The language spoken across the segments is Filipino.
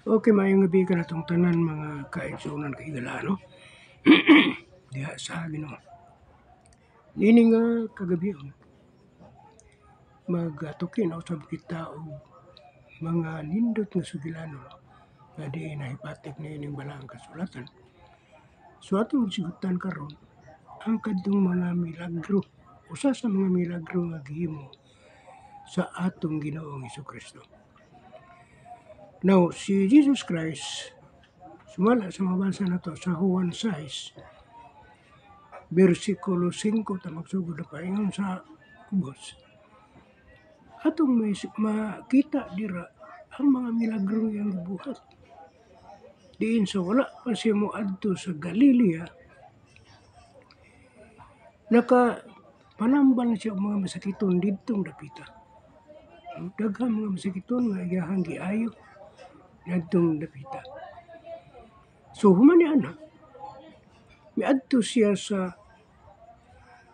Okay, maayong gabi kanatong tanan mga kaigsunan kaigala, no? Diha sa Ginoo. Nini nga kagabi magatukin usab kita og mga nindot nga sugilano nga di nahibatik niining balaang kasulatan. So atong sigutan karon ang kadtong mga milagro, usa sa mga milagro nga gihimo sa atong Ginoong Hesukristo. Now, si Jesus Christ, sumala sa mabasa na to sa Juan 6, versikulo 5, magsugod na paingon sa ubos. Atong makita dira ang mga milagro nga gibuhat. Diin sa wala pa siya moadto sa Galilea, panambal na siya mga masakiton didtong dapita. Daghang mga masakiton nga iyahang giayo didtong dapita. So humani ana, miadto siya sa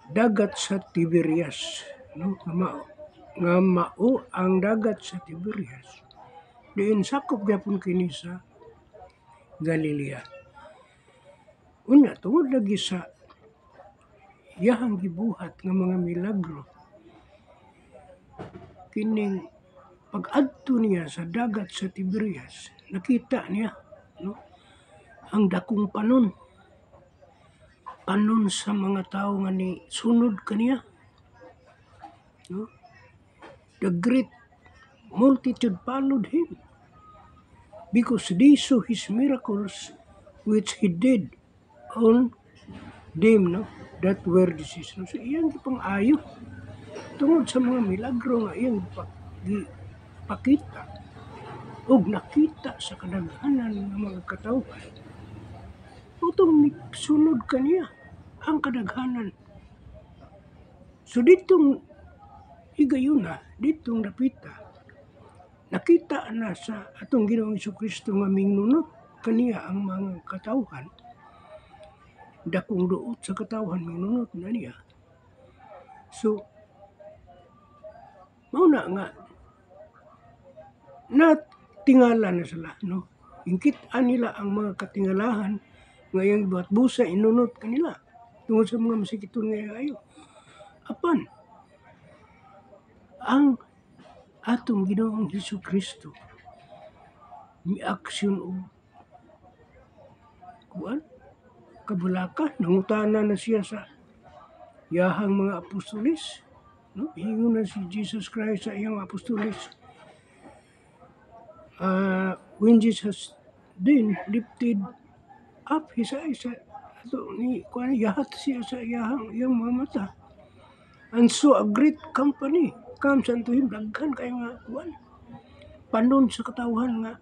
dagat sa Tiberias, no? Nga mao ang dagat sa Tiberias. Diin sakop gyapon kini sa Galilea. Unya tungod lagi sa iyahang gibuhat nga mga milagro, kining pag-adto niya sa dagat sa Tiberias, nakita niya, no, ang dakong panon sa mga tao nga ni sunod kaniya, no? The great multitude followed him because they saw his miracles which he did on them, no, that were diseased. So iyang gipang-ayo tungod sa mga milagro nga iyang gipakita ug nakita sa kadaghanan ng mga katawhan. Utong sunod kaniya ang kadaghanan. So ditong higayuna, ditong dapita, nakita na sa atong Ginoong Hesukristo nga mingunot kaniya ang mga katawhan. Dakong duot sa katawhan mingunot na niya. So mao na nga natingala na sila, no? Ingkit-an nila ang mga katingalahan nga iyang buhat busa inunot kanila tungod sa mga masakiton nga ayo. Apan ang atong Ginoong Hesukristo miaksyon og kabulaka, nangutana na siya sa iyahang mga apostoles, no? Ingon na si Jesus Christ sa iyang apostoles, when Jesus then lifted up his eyes, yahat siya sa iyang mga mata, and saw a great company comes unto him, daghan kayo nga panon sa katawhan nga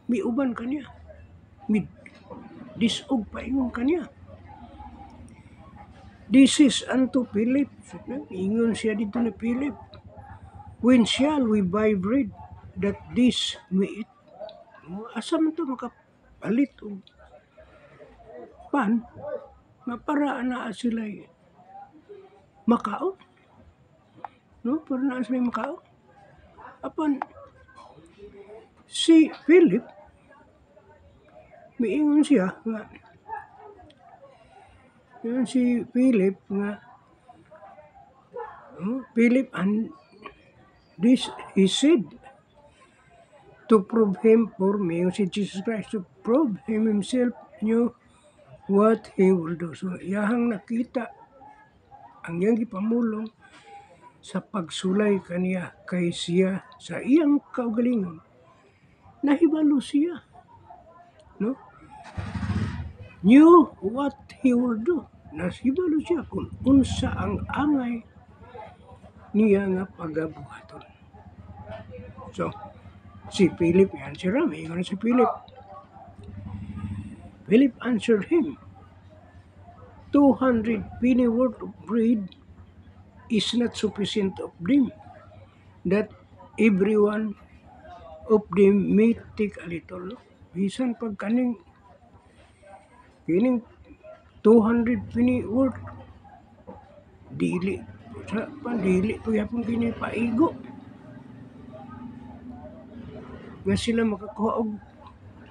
miuban kaniya, disog paingon kaniya. This is unto Philip, ingon siya dito ni Philip, when shall we buy bread that this may eat? Asa man to makapalit og pan nga para naa sila makaon, no? Para naa sila makaon. Apan si Philip miingon siya nga Philip and this he said to prove him for me, si Jesus Christ, to prove him himself knew what he will do. So iyahang nakita ang iyang gipamulong sa pagsulay kaniya kay siya sa iyang kaugalingon. Nahibalo siya, no? Knew what he will do. Nahibalo siya kung unsa ang angay niya nga pagabuhaton. So si Philip answered him. Ingon si Philip. Philip answered him, 200 penny worth of bread is not sufficient of them, that every one of them may take a little. Bisan pag kining 200 penny worth, dili pag kini paigo nga sila makakuha og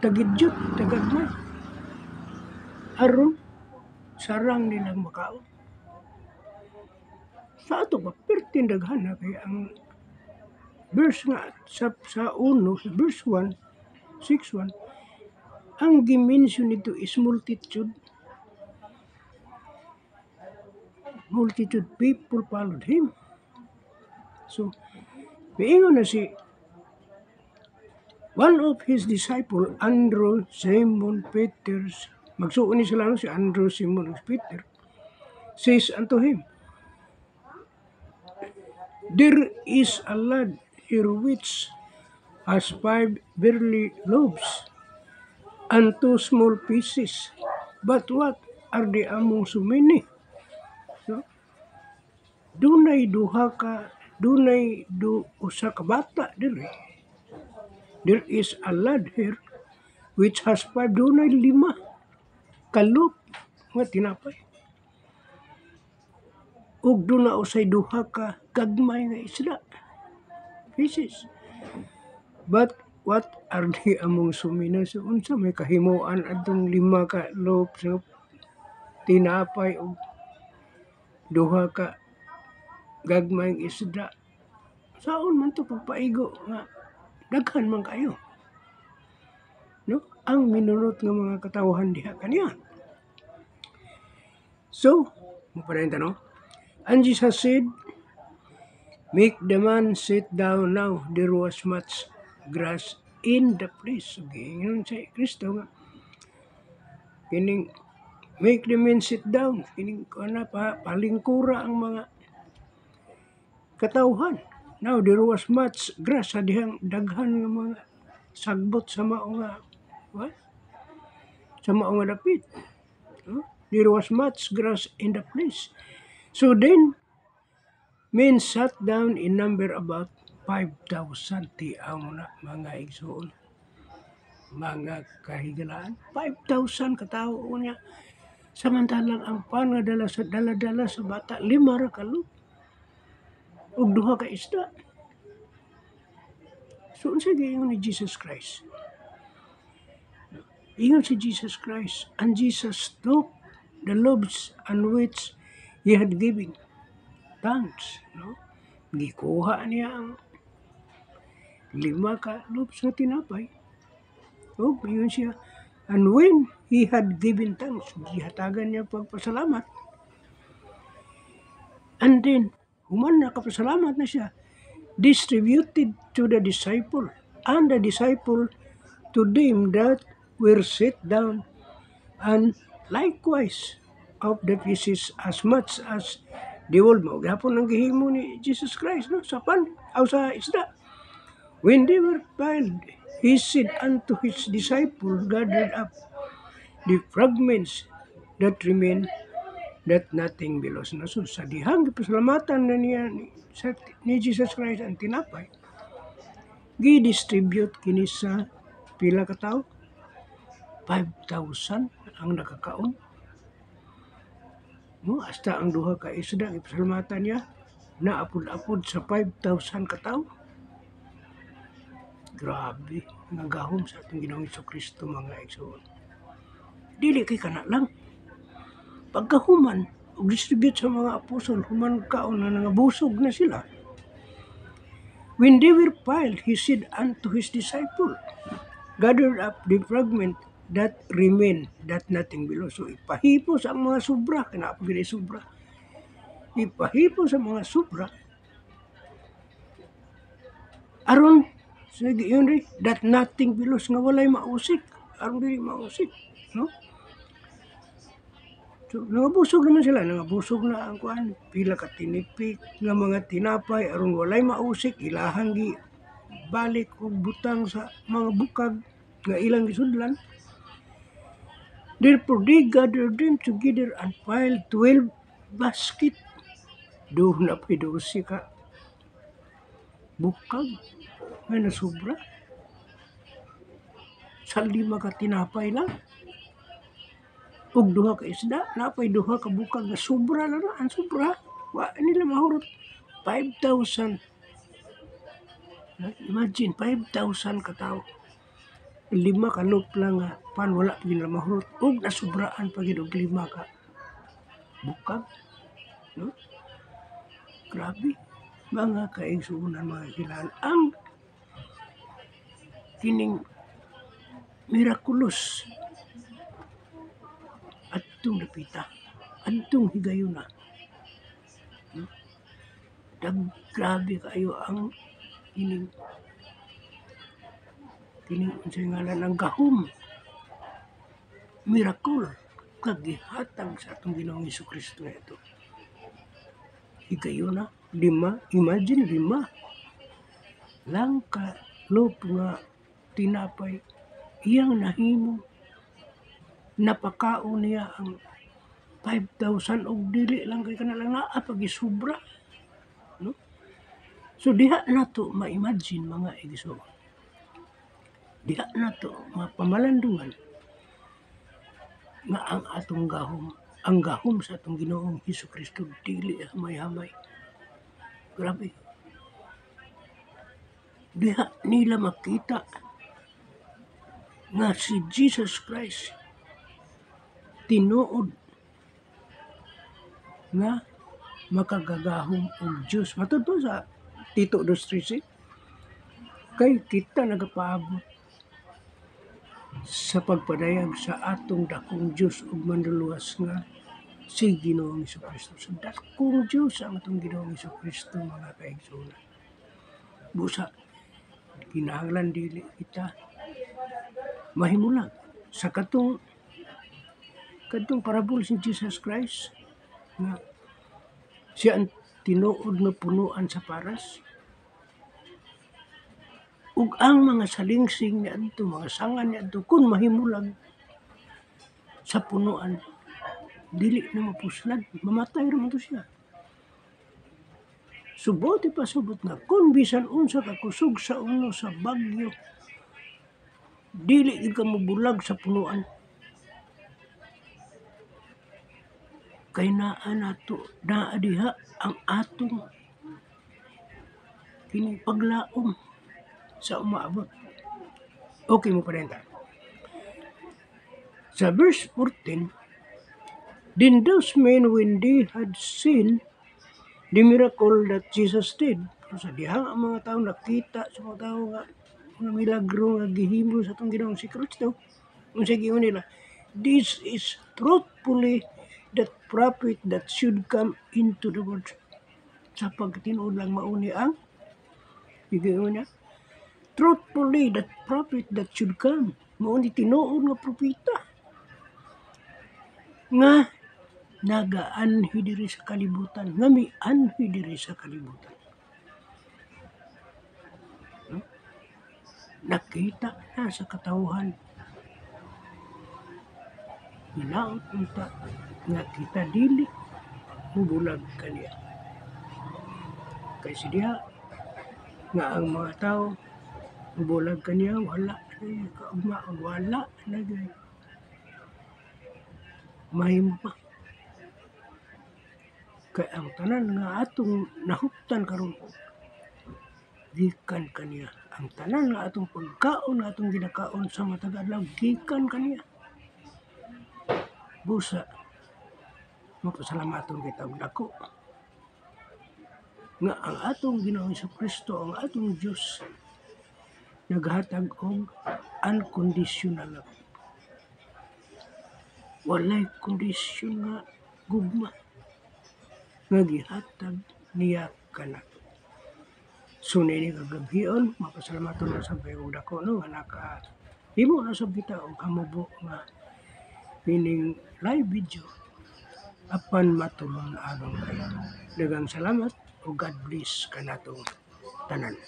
tagidyot, tagagmay. Aron sarang nilang makaon. Sa ato ba, pertin daghan na kaya ang verse nga sa 1, sa verse 1, 6:1, ang dimension nito is multitude. Multitude people followed him. So, miingon na si one of his disciple, Andrew, Simon, Peter, magsuon ni sila si Andrew, Simon, and Peter, says unto him, there is a lad here which has 5 barley loaves and 2 small pieces. But what are they among so many? So, dunay usa ka bata diri. There is a lad here which has 5, dunay 5 kalop nga tinapay. Ug duna usay 2 ka gagmay nga isda, fishes. But what are they among so many? So, unsa may kahimuan adtong 5 ka loaf sa tinapay ug 2 ka gagmay nga isda. Saon man to pagpaigo nga daghan man kayo. No? Ang minunot nga mga katawhan diha kaniya. So, mo pa rin tanong. And Jesus said, make the man sit down now. There was much grass in the place. So, giingon sa Kristo nga, kining make the man sit down. Kining palingkura ang mga katawhan. Now, there was much grass sa dihang daghan nga mga sagbot sa mao nga sa mao nga dapit. There was much grass in the place. So then, men sat down in number about 5,000 tiaw na mga igsoon. Mga kahigalaan. 5,000 katao niya. Samantalang ang pangadala sa dala-dala sa bata, 5 ra ka loaf. Ug 2 ka isda. So, unsa giingon ni Jesus Christ? Ingon si Jesus Christ, and Jesus took the loaves on which he had given thanks. No? Gikuha niya ang 5 ka loaves na tinapay. O, ingon siya, and when he had given thanks, gihatagan niya pagpasalamat. And then, human nakapasalamat na siya, distributed to the disciple, and the disciple to them that were set down, and likewise of the pieces as much as they will. Gapon ang gihimo ni Jesus Christ, no? Sa sa isda. When they were piled, he said unto his disciples, gathered up the fragments that remain, that nothing belows. No? So, sa dihang pasalamatan na niya ni Jesus Christ ang tinapay, gi-distribute kini sa pila ka tao? 5,000 ang nakakaon. No, hasta ang 2 ka isda ipasalamatan niya naapod-apod sa 5,000 ka tao. Grabe, nagahom sa atong Ginoong Jesucristo mga igsoon. Dili kay kana lang. Pagkahuman og distribute sa mga apostol, human kaon na nangabusog na sila. When they were piled, he said unto his disciples, gather up the fragment that remain, that nothing below. So, ipahipos ang mga sobra. Kinapagili sobra. Ipahipos ang mga sobra. Aron, sige yun rin, that nothing below. Nga walay mausik. Aron dili mausik. No? So, nangabusog naman sila. Nangabusog na ang kuan. Pila ka tinipik nga mga tinapay. Aron walay mausik. Ilahang balik o butang sa mga bukag nga ilang gisudlan. Therefore, they gathered them together and piled 12 baskets. Doon na pa 12 ka bukag nga nasubra. Sa 5 ka tinapay lang. Ug 2 ka isda, napay 2 ka bukag na sobra na na. Ang sobra, wa nila mahurot. 5,000. Imagine, 5,000 ka tao. 5 ka lupla nga pan wala pa gid mahurot ug nasubraan pa gid og 5 ka bukag, no? Grabe mga kaigsuonan, mga kilaan ang kining mirakulous adtong dapita, adtong higayuna. No? Grabe kayo ang kining unsay ngalan ang gahom miracle kag gihatag sa atong Ginoong Hesukristo ito. Higayuna, 5, imagine 5 lang ka loop nga tinapay iyang nahimo, napakaon niya ang 5,000 og dili lang kay kanalang naa pa gisubra, no? So diha nato ma-imagine mga igsoon, diha nato mapamalandungan nga ang atong gahom sa atong Ginoong Hesukristo dili hamay-hamay. Grabe. Diha nila makita nga si Jesus Christ tinuod nga makagagahom og Dios. Matud pa sa Tito 2:13 kay kita nagapaabot sa pagpadayag sa atong dakong Dios ug manluluwas nga si Ginoong Hesukristo. So dakong Dios ang atong Ginoong Hesukristo, mga kaigsuonan. Busa kinahanglan dili kita mahimulang sa kadtong parabol si Jesus Christ nga siya ang tinuod nga punuan sa paras ug ang mga salingsing niadto, mga sangan niadto kun mahimulag sa punuan dili na mapuslad, mamatay ra man to siya. Subot ipasubot nga kung bisan unsa ka kusog sa uno sa bagyo dili gid ka mobulag sa punuan. Kay naa diha ang atong kining paglaom sa umaabot. Okay mo parenta. Sa verse 14, then those men when they had seen the miracle that Jesus did, sa dihang ang mga tao nakita sa mga tao nga mga milagro nga gihimo sa atong Ginoong si Kristo, unsay giingon nila, this is truthfully that prophet that should come into the world. Sa pagtinuod lang mauni ang giingon niya, truthfully that prophet that should come, mauni tinuod nga propeta nga nagaanhi diri sa kalibutan, nga mianhi diri sa kalibutan. Nakita na sa katawhan, hinaot unta nga kita dili mubulag kaniya. Kay siya nga ang mga tao mubulag kaniya, wala na kaugmaon, wala na mahimo pa. Kay ang tanan nga atong nahuptan karon gikan kaniya. Ang tanan nga atong pagkaon nga atong ginakaon sa matag adlaw gikan kaniya. Busa mapasalamaton kita og dako nga ang atong Ginoong Hesukristo, ang atong Dios naghatag og unconditional love. Walay kondisyon nga gugma nga gihatag niya kana. So nini kagabhion, mapasalamaton na sa bayong dako, no, nga nakahimo na sa kita og hamubo nga meaning live video apan matulong aron kayo. Daghang salamat o God bless kanatong tanan.